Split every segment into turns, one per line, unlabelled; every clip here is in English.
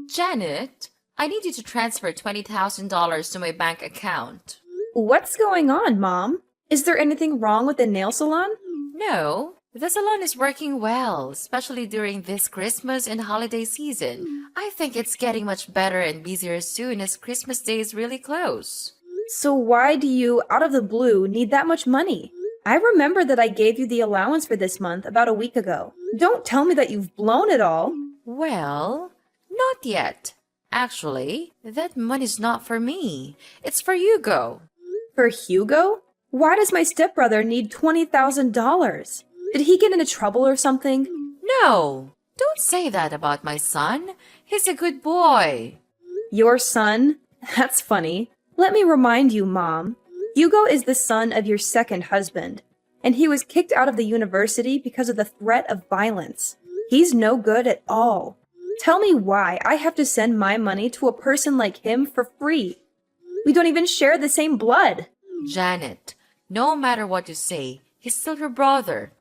Janet, I need you to transfer $20,000 to my bank account.
What's going on, Mom? Is there anything wrong with the nail salon?
No, the salon is working well, especially during this Christmas and holiday season. I think it's getting much better and busier soon as Christmas Day is really close.
So why do you, out of the blue, need that much money? I remember that I gave you the allowance for this month about a week ago. Don't tell me that you've blown it all.
Well, not yet. Actually, that money's not for me. It's for Hugo.
For Hugo? Why does my stepbrother need $20,000? Did he get into trouble or something?
No, don't say that about my son. He's a good boy.
Your son? That's funny. Let me remind you, Mom. Hugo is the son of your second husband, and he was kicked out of the university because of the threat of violence. He's no good at all. Tell me why I have to send my money to a person like him for free. We don't even share the same blood.
Janet, no matter what you say, he's still your brother.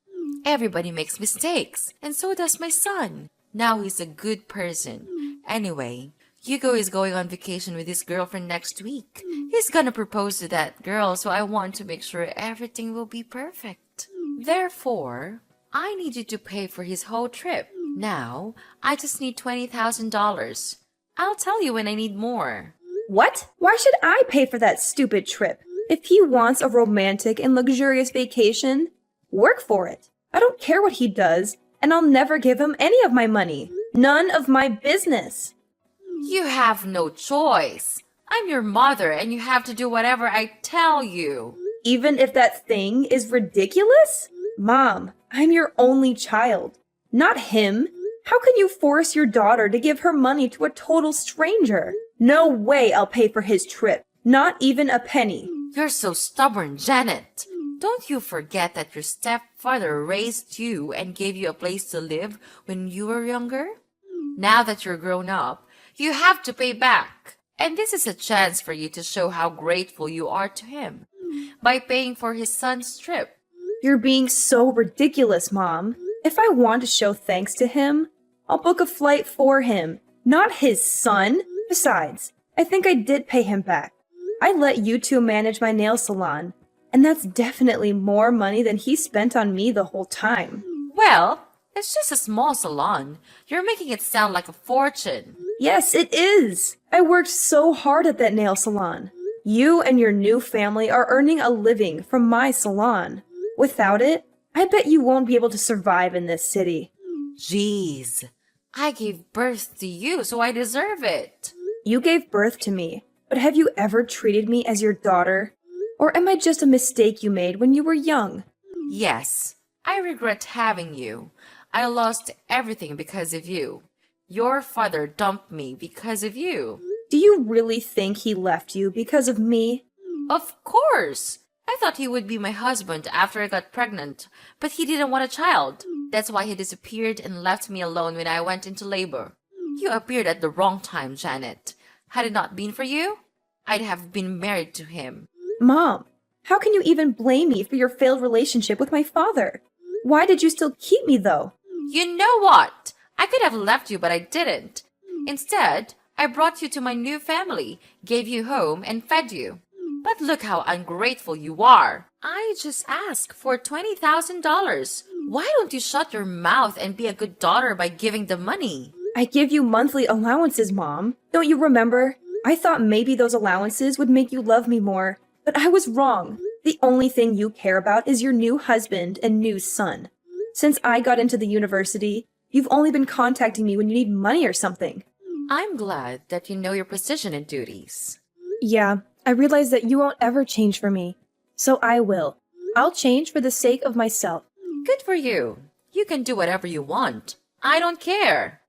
Everybody makes mistakes, and so does my son. Now he's a good person. Anyway, Hugo is going on vacation with his girlfriend next week. He's gonna propose to that girl, so I want to make sure everything will be perfect. Therefore, I need you to pay for his whole trip. Now, I just need $20,000. I'll tell you when I need more.
What? Why should I pay for that stupid trip? If he wants a romantic and luxurious vacation, work for it. I don't care what he does, and I'll never give him any of my money. None of my business.
You have no choice. I'm your mother, and you have to do whatever I tell you.
Even if that thing is ridiculous? Mom, I'm your only child, not him. How can you force your daughter to give her money to a total stranger? No way I'll pay for his trip. Not even a penny.
You're so stubborn, Janet. Don't you forget that your stepfather raised you and gave you a place to live when you were younger? Now that you're grown up, you have to pay back. And this is a chance for you to show how grateful you are to him by paying for his son's trip.
You're being so ridiculous, Mom. If I want to show thanks to him, I'll book a flight for him, not his son. Besides, I think I did pay him back. I let you two manage my nail salon, and that's definitely more money than he spent on me the whole time.
Well, it's just a small salon. You're making it sound like a fortune.
Yes, it is. I worked so hard at that nail salon. You and your new family are earning a living from my salon. Without it, I bet you won't be able to survive in this city.
Jeez, I gave birth to you, so I deserve it.
You gave birth to me, but have you ever treated me as your daughter? Or am I just a mistake you made when you were young?
Yes, I regret having you. I lost everything because of you. Your father dumped me because of you.
Do you really think he left you because of me?
Of course! I thought he would be my husband after I got pregnant, but he didn't want a child. That's why he disappeared and left me alone when I went into labor. You appeared at the wrong time, Janet. Had it not been for you, I'd have been married to him.
Mom, how can you even blame me for your failed relationship with my father? Why did you still keep me, though?
You know what? I could have left you, but I didn't. Instead, I brought you to my new family, gave you home, and fed you. But look how ungrateful you are. I just asked for $20,000. Why don't you shut your mouth and be a good daughter by giving the money?
I give you monthly allowances, Mom. Don't you remember? I thought maybe those allowances would make you love me more, but I was wrong. The only thing you care about is your new husband and new son. Since I got into the university, you've only been contacting me when you need money or something.
I'm glad that you know your position and duties.
Yeah, I realize that you won't ever change for me, so I will. I'll change for the sake of myself.
Good for you. You can do whatever you want. I don't care.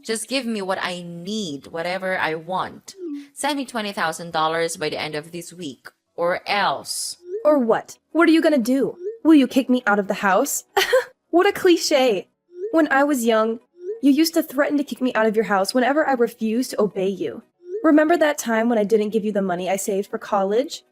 Just give me what I need, whatever I want. Send me $20,000 by the end of this week, or else.
Or what? What are you gonna do? Will you kick me out of the house? What a cliche! When I was young, you used to threaten to kick me out of your house whenever I refused to obey you. Remember that time when I didn't give you the money I saved for college?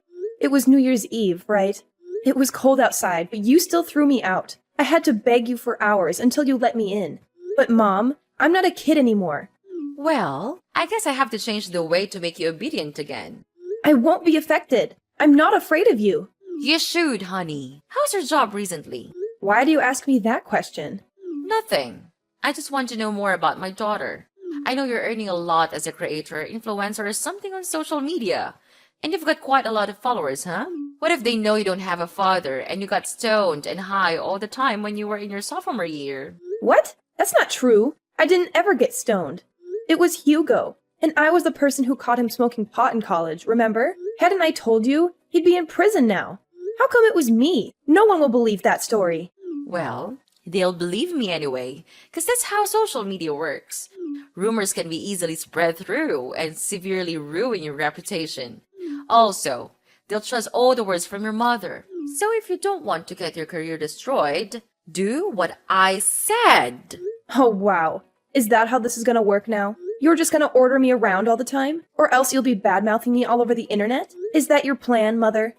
It was New Year's Eve, right? It was cold outside, but you still threw me out. I had to beg you for hours until you let me in. But Mom, I'm not a kid anymore.
Well, I guess I have to change the way to make you obedient again.
I won't be affected. I'm not afraid of you.
You should, honey. How's your job recently?
Why do you ask me that question?
Nothing. I just want to know more about my daughter. I know you're earning a lot as a creator, influencer, or something on social media. And you've got quite a lot of followers, huh? What if they know you don't have a father and you got stoned and high all the time when you were in your sophomore year?
What? That's not true. I didn't ever get stoned. It was Hugo, and I was the person who caught him smoking pot in college, remember? Hadn't I told you? He'd be in prison now. How come it was me? No one will believe that story.
Well, they'll believe me anyway, because that's how social media works. Rumors can be easily spread through and severely ruin your reputation. Also, they'll trust all the words from your mother. So if you don't want to get your career destroyed, do what I said.
Oh, wow. Is that how this is gonna work now? You're just gonna order me around all the time? Or else you'll be bad-mouthing me all over the internet? Is that your plan, Mother?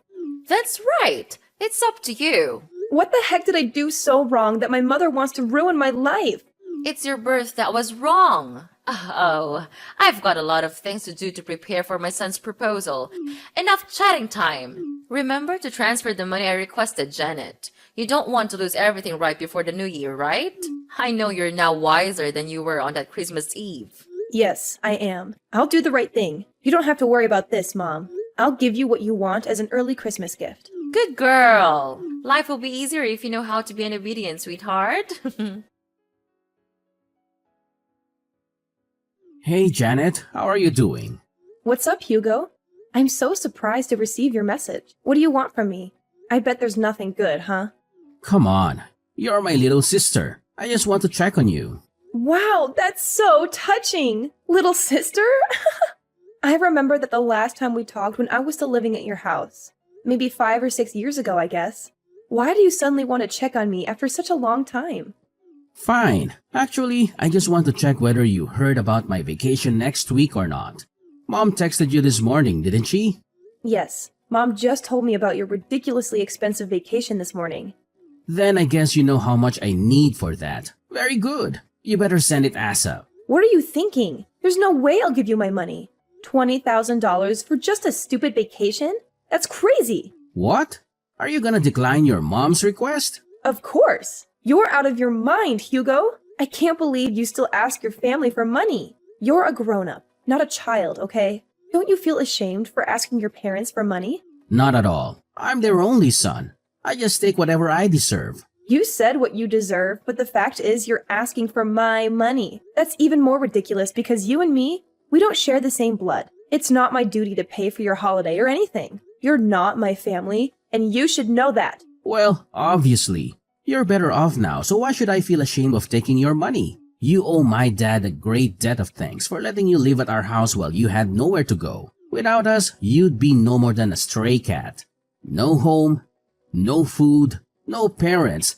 That's right. It's up to you.
What the heck did I do so wrong that my mother wants to ruin my life?
It's your birth that was wrong. Oh, I've got a lot of things to do to prepare for my son's proposal. Enough chatting time. Remember to transfer the money I requested, Janet. You don't want to lose everything right before the new year, right? I know you're now wiser than you were on that Christmas Eve.
Yes, I am. I'll do the right thing. You don't have to worry about this, Mom. I'll give you what you want as an early Christmas gift.
Good girl. Life will be easier if you know how to be an obedient sweetheart.
Hey Janet, how are you doing?
What's up, Hugo? I'm so surprised to receive your message. What do you want from me? I bet there's nothing good, huh?
Come on, you're my little sister. I just want to check on you.
Wow, that's so touching! Little sister? I remember that the last time we talked when I was still living at your house. Maybe 5 or 6 years ago, I guess. Why do you suddenly want to check on me after such a long time?
Fine. Actually, I just want to check whether you heard about my vacation next week or not. Mom texted you this morning, didn't she?
Yes, Mom just told me about your ridiculously expensive vacation this morning.
Then I guess you know how much I need for that. Very good. You better send it ASAP.
What are you thinking? There's no way I'll give you my money. $20,000 for just a stupid vacation? That's crazy!
What? Are you gonna decline your mom's request?
Of course! You're out of your mind, Hugo! I can't believe you still ask your family for money. You're a grown-up, not a child, okay? Don't you feel ashamed for asking your parents for money?
Not at all. I'm their only son. I just take whatever I deserve.
You said what you deserve, but the fact is you're asking for my money. That's even more ridiculous because you and me, we don't share the same blood. It's not my duty to pay for your holiday or anything. You're not my family, and you should know that.
Well, obviously. You're better off now, so why should I feel ashamed of taking your money? You owe my dad a great debt of thanks for letting you live at our house while you had nowhere to go. Without us, you'd be no more than a stray cat. No home, no food, no parents.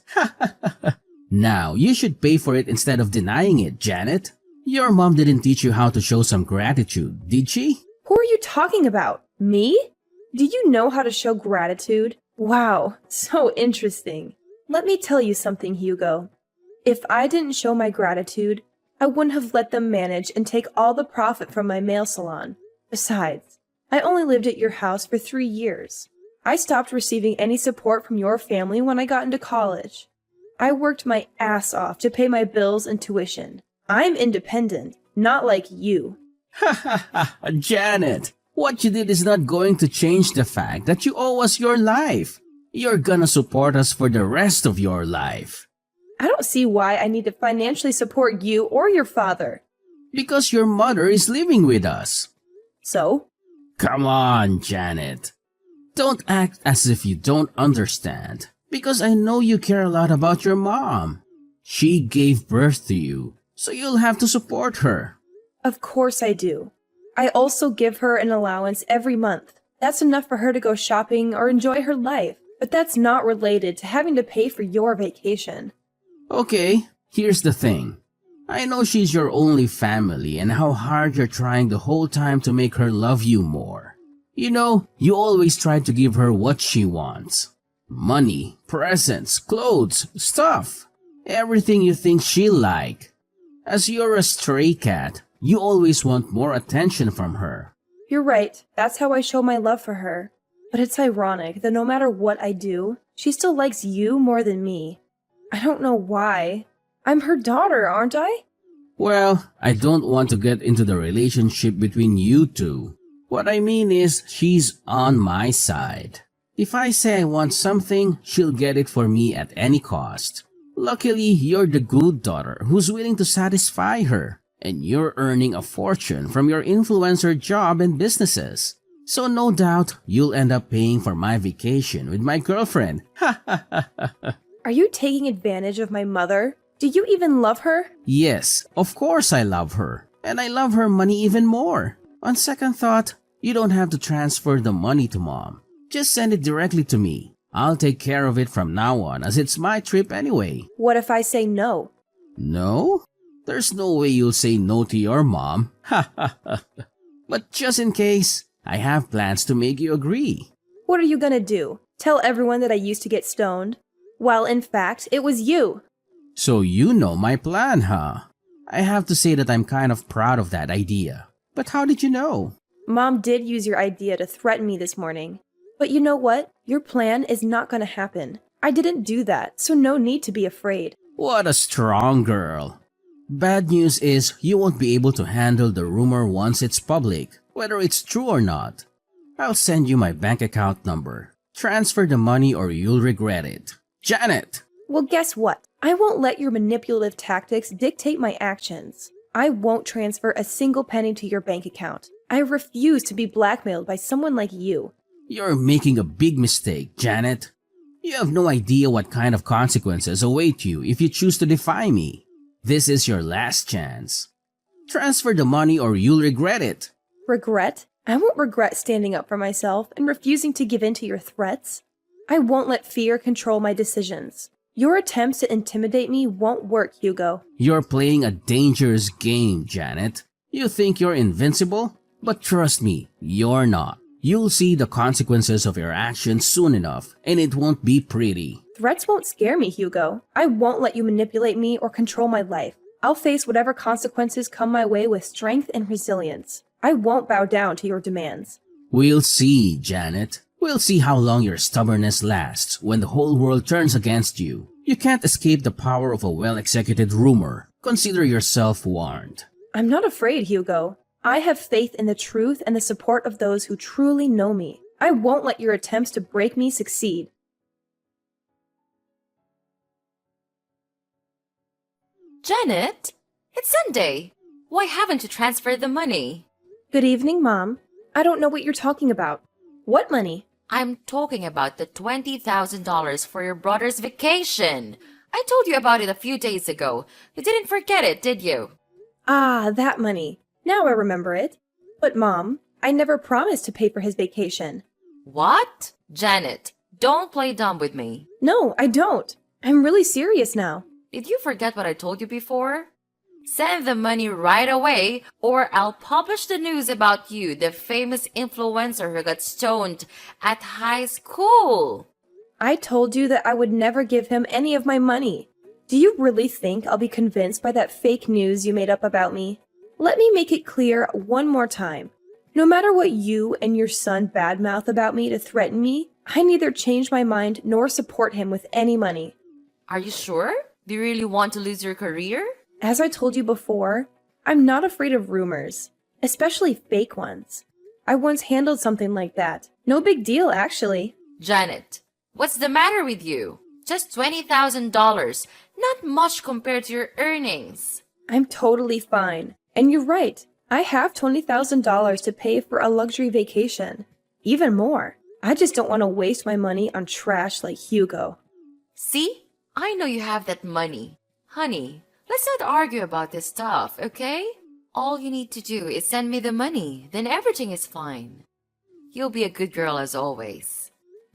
Now, you should pay for it instead of denying it, Janet. Your mom didn't teach you how to show some gratitude, did she?
Who are you talking about? Me? Do you know how to show gratitude? Wow, so interesting. Let me tell you something, Hugo. If I didn't show my gratitude, I wouldn't have let them manage and take all the profit from my nail salon. Besides, I only lived at your house for 3 years. I stopped receiving any support from your family when I got into college. I worked my ass off to pay my bills and tuition. I'm independent, not like you.
Janet, what you did is not going to change the fact that you owe us your life. You're gonna support us for the rest of your life.
I don't see why I need to financially support you or your father.
Because your mother is living with us.
So?
Come on, Janet. Don't act as if you don't understand. Because I know you care a lot about your mom. She gave birth to you, so you'll have to support her.
Of course I do. I also give her an allowance every month. That's enough for her to go shopping or enjoy her life. But that's not related to having to pay for your vacation.
Okay, here's the thing. I know she's your only family and how hard you're trying the whole time to make her love you more. You know, you always try to give her what she wants. Money, presents, clothes, stuff. Everything you think she'll like. As you're a stray cat, You always want more attention from her.
You're right, that's how I show my love for her. But it's ironic that no matter what I do, she still likes you more than me. I don't know why. I'm her daughter, aren't I?
Well, I don't want to get into the relationship between you two. What I mean is, she's on my side. If I say I want something, she'll get it for me at any cost. Luckily, you're the good daughter who's willing to satisfy her, and you're earning a fortune from your influencer job and businesses. So no doubt, you'll end up paying for my vacation with my girlfriend. Ha ha ha ha.
Are you taking advantage of my mother? Do you even love her?
Yes, of course I love her. And I love her money even more. On second thought, you don't have to transfer the money to mom. Just send it directly to me. I'll take care of it from now on as it's my trip anyway.
What if I say no?
No? There's no way you'll say no to your mom. Ha ha ha. But just in case, I have plans to make you agree.
What are you gonna do? Tell everyone that I used to get stoned? Well, in fact, it was you.
So you know my plan, huh? I have to say that I'm kind of proud of that idea. But how did you know?
Mom did use your idea to threaten me this morning. But you know what? Your plan is not gonna happen. I didn't do that, so no need to be afraid.
What a strong girl. Bad news is you won't be able to handle the rumor once it's public, whether it's true or not. I'll send you my bank account number. Transfer the money or you'll regret it. Janet!
Well, guess what? I won't let your manipulative tactics dictate my actions. I won't transfer a single penny to your bank account. I refuse to be blackmailed by someone like you.
You're making a big mistake, Janet. You have no idea what kind of consequences await you if you choose to defy me. This is your last chance. Transfer the money or you'll regret it.
Regret? I won't regret standing up for myself and refusing to give in to your threats. I won't let fear control my decisions. Your attempts to intimidate me won't work, Hugo.
You're playing a dangerous game, Janet. You think you're invincible? But trust me, you're not. You'll see the consequences of your actions soon enough, and it won't be pretty.
Threats won't scare me, Hugo. I won't let you manipulate me or control my life. I'll face whatever consequences come my way with strength and resilience. I won't bow down to your demands.
We'll see, Janet. We'll see how long your stubbornness lasts when the whole world turns against you. You can't escape the power of a well-executed rumor. Consider yourself warned.
I'm not afraid, Hugo. I have faith in the truth and the support of those who truly know me. I won't let your attempts to break me succeed.
Janet, it's Sunday. Why haven't you transferred the money?
Good evening, Mom. I don't know what you're talking about. What money?
I'm talking about the $20,000 for your brother's vacation. I told you about it a few days ago. You didn't forget it, did you?
Ah, that money. Now I remember it. But Mom, I never promised to pay for his vacation.
What? Janet, don't play dumb with me.
No, I don't. I'm really serious now.
Did you forget what I told you before? Send the money right away, or I'll publish the news about you, the famous influencer who got stoned at high school.
I told you that I would never give him any of my money. Do you really think I'll be convinced by that fake news you made up about me? Let me make it clear one more time. No matter what you and your son badmouth about me to threaten me, I neither change my mind nor support him with any money.
Are you sure? Do you really want to lose your career?
As I told you before, I'm not afraid of rumors, especially fake ones. I once handled something like that. No big deal, actually.
Janet, what's the matter with you? Just $20,000. Not much compared to your earnings.
I'm totally fine. And you're right. I have $20,000 to pay for a luxury vacation. Even more. I just don't want to waste my money on trash like Hugo.
See? I know you have that money. Honey, let's not argue about this stuff, okay? All you need to do is send me the money, then everything is fine. You'll be a good girl as always.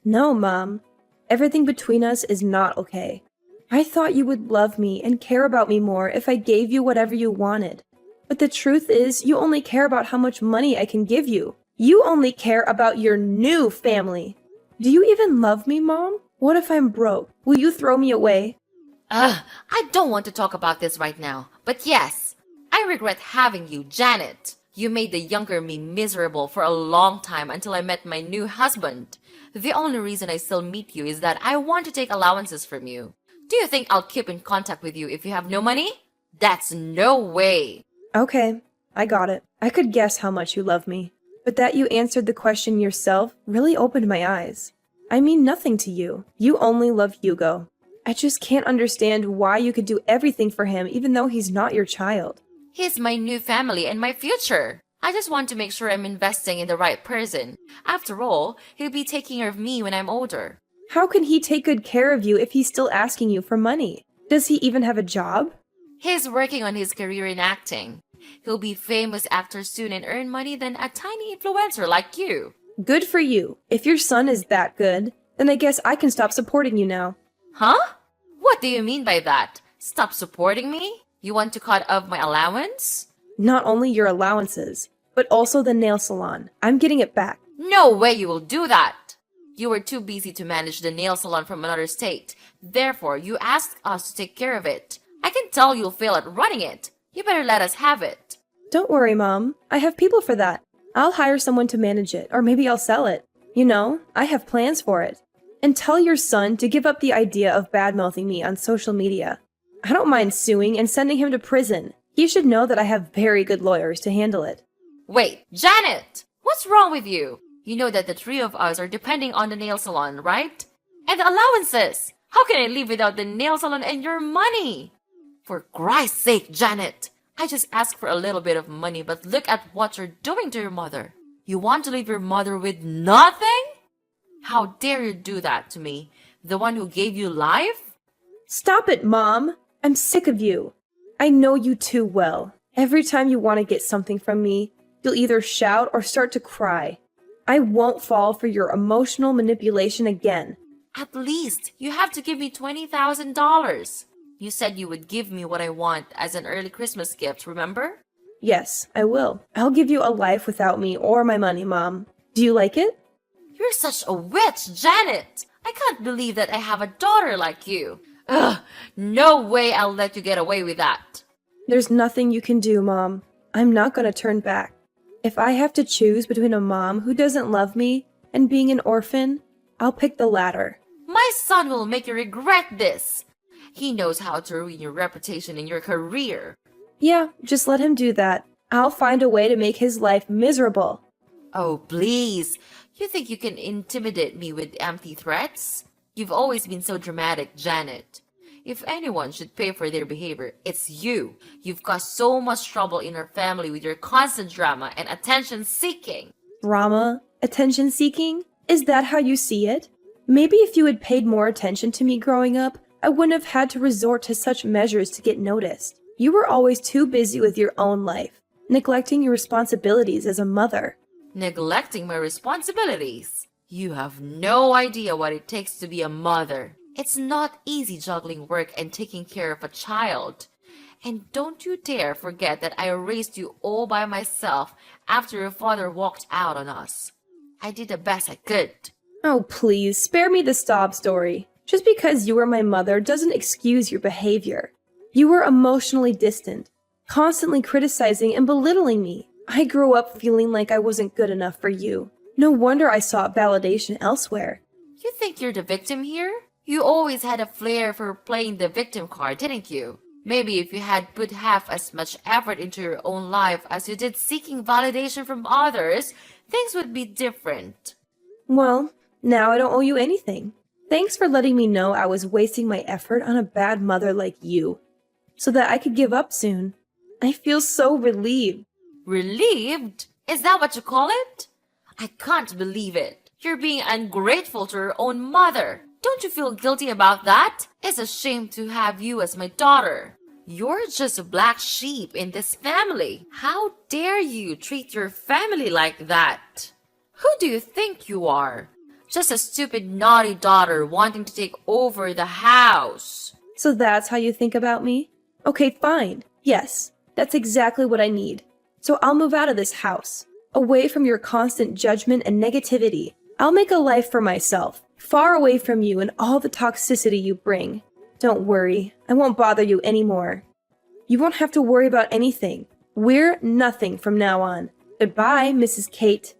No, Mom. Everything between us is not okay. I thought you would love me and care about me more if I gave you whatever you wanted. But the truth is, you only care about how much money I can give you. You only care about your new family. Do you even love me, Mom? What if I'm broke? Will you throw me away?
I don't want to talk about this right now. But yes, I regret having you, Janet. You made the younger me miserable for a long time until I met my new husband. The only reason I still meet you is that I want to take allowances from you. Do you think I'll keep in contact with you if you have no money? That's no way.
Okay, I got it. I could guess how much you love me. But that you answered the question yourself really opened my eyes. I mean nothing to you. You only love Hugo. I just can't understand why you could do everything for him even though he's not your child.
He's my new family and my future. I just want to make sure I'm investing in the right person. After all, he'll be taking care of me when I'm older.
How can he take good care of you if he's still asking you for money? Does he even have a job?
He's working on his career in acting. He'll be famous actor soon and earn money than a tiny influencer like you.
Good for you. If your son is that good, then I guess I can stop supporting you now.
Huh? What do you mean by that? Stop supporting me? You want to cut off my allowance?
Not only your allowances, but also the nail salon. I'm getting it back.
No way you will do that. You were too busy to manage the nail salon from another state. Therefore, you asked us to take care of it. I can tell you'll fail at running it. You better let us have it.
Don't worry, Mom. I have people for that. I'll hire someone to manage it, or maybe I'll sell it. You know, I have plans for it. And tell your son to give up the idea of bad-mouthing me on social media. I don't mind suing and sending him to prison. He should know that I have very good lawyers to handle it.
Wait, Janet! What's wrong with you? You know that the three of us are depending on the nail salon, right? And the allowances! How can I live without the nail salon and your money? For Christ's sake, Janet! I just asked for a little bit of money, but look at what you're doing to your mother. You want to leave your mother with nothing? How dare you do that to me? The one who gave you life?
Stop it, Mom! I'm sick of you. I know you too well. Every time you want to get something from me, you'll either shout or start to cry. I won't fall for your emotional manipulation again.
At least you have to give me $20,000. You said you would give me what I want as an early Christmas gift, remember?
Yes, I will. I'll give you a life without me or my money, Mom. Do you like it?
You're such a witch, Janet! I can't believe that I have a daughter like you. Ugh, no way I'll let you get away with that.
There's nothing you can do, Mom. I'm not going to turn back. If I have to choose between a mom who doesn't love me and being an orphan, I'll pick the latter.
My son will make you regret this. He knows how to ruin your reputation and your career.
Yeah, just let him do that. I'll find a way to make his life miserable.
Oh, please. You think you can intimidate me with empty threats? You've always been so dramatic, Janet. If anyone should pay for their behavior, it's you. You've caused so much trouble in our family with your constant drama and attention-seeking.
Drama? Attention-seeking? Is that how you see it? Maybe if you had paid more attention to me growing up, I wouldn't have had to resort to such measures to get noticed. You were always too busy with your own life, neglecting your responsibilities as a mother.
Neglecting my responsibilities? You have no idea what it takes to be a mother. It's not easy juggling work and taking care of a child. And don't you dare forget that I raised you all by myself after your father walked out on us. I did the best I could.
Oh, please, spare me the sob story. Just because you were my mother doesn't excuse your behavior. You were emotionally distant, constantly criticizing and belittling me. I grew up feeling like I wasn't good enough for you. No wonder I sought validation elsewhere.
You think you're the victim here? You always had a flair for playing the victim card, didn't you? Maybe if you had put half as much effort into your own life as you did seeking validation from others, things would be different.
Well, now I don't owe you anything. Thanks for letting me know I was wasting my effort on a bad mother like you, so that I could give up soon. I feel so relieved.
Relieved? Is that what you call it? I can't believe it. You're being ungrateful to your own mother. Don't you feel guilty about that? It's a shame to have you as my daughter. You're just a black sheep in this family. How dare you treat your family like that? Who do you think you are? Just a stupid, naughty daughter wanting to take over the house.
So that's how you think about me? Okay, fine. Yes, that's exactly what I need. So I'll move out of this house, away from your constant judgment and negativity. I'll make a life for myself, far away from you and all the toxicity you bring. Don't worry, I won't bother you anymore. You won't have to worry about anything. We're nothing from now on. Goodbye, Mrs. Kate.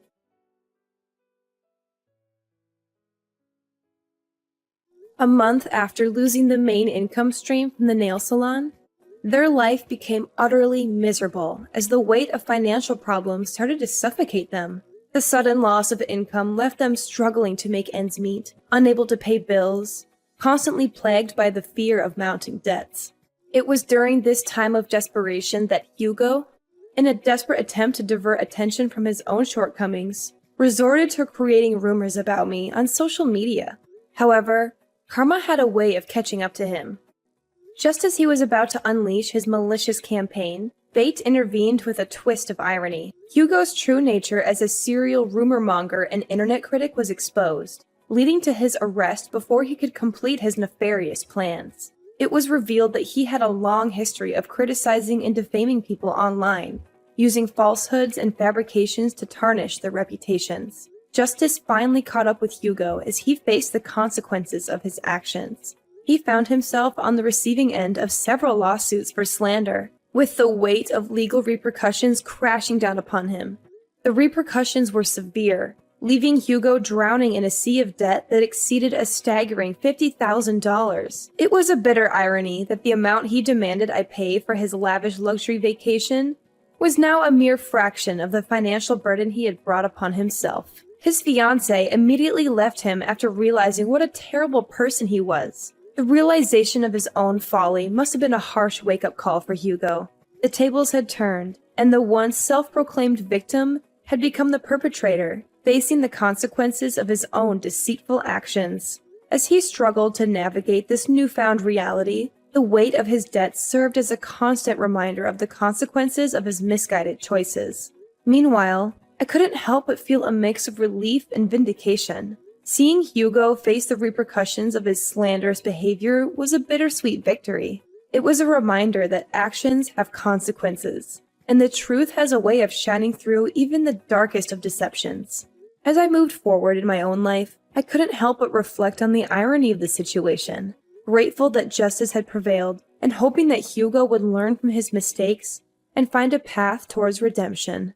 A month after losing the main income stream from the nail salon, their life became utterly miserable as the weight of financial problems started to suffocate them. The sudden loss of income left them struggling to make ends meet, unable to pay bills, constantly plagued by the fear of mounting debts. It was during this time of desperation that Hugo, in a desperate attempt to divert attention from his own shortcomings, resorted to creating rumors about me on social media. However, karma had a way of catching up to him. Just as he was about to unleash his malicious campaign, fate intervened with a twist of irony. Hugo's true nature as a serial rumor monger and internet critic was exposed, leading to his arrest before he could complete his nefarious plans. It was revealed that he had a long history of criticizing and defaming people online, using falsehoods and fabrications to tarnish their reputations. Justice finally caught up with Hugo as he faced the consequences of his actions. He found himself on the receiving end of several lawsuits for slander, with the weight of legal repercussions crashing down upon him. The repercussions were severe, leaving Hugo drowning in a sea of debt that exceeded a staggering $50,000. It was a bitter irony that the amount he demanded I pay for his lavish luxury vacation was now a mere fraction of the financial burden he had brought upon himself. His fiancée immediately left him after realizing what a terrible person he was. The realization of his own folly must have been a harsh wake-up call for Hugo. The tables had turned, and the once self-proclaimed victim had become the perpetrator, facing the consequences of his own deceitful actions. As he struggled to navigate this newfound reality, the weight of his debt served as a constant reminder of the consequences of his misguided choices. Meanwhile, I couldn't help but feel a mix of relief and vindication. Seeing Hugo face the repercussions of his slanderous behavior was a bittersweet victory. It was a reminder that actions have consequences, and the truth has a way of shining through even the darkest of deceptions. As I moved forward in my own life, I couldn't help but reflect on the irony of the situation, grateful that justice had prevailed, and hoping that Hugo would learn from his mistakes and find a path towards redemption.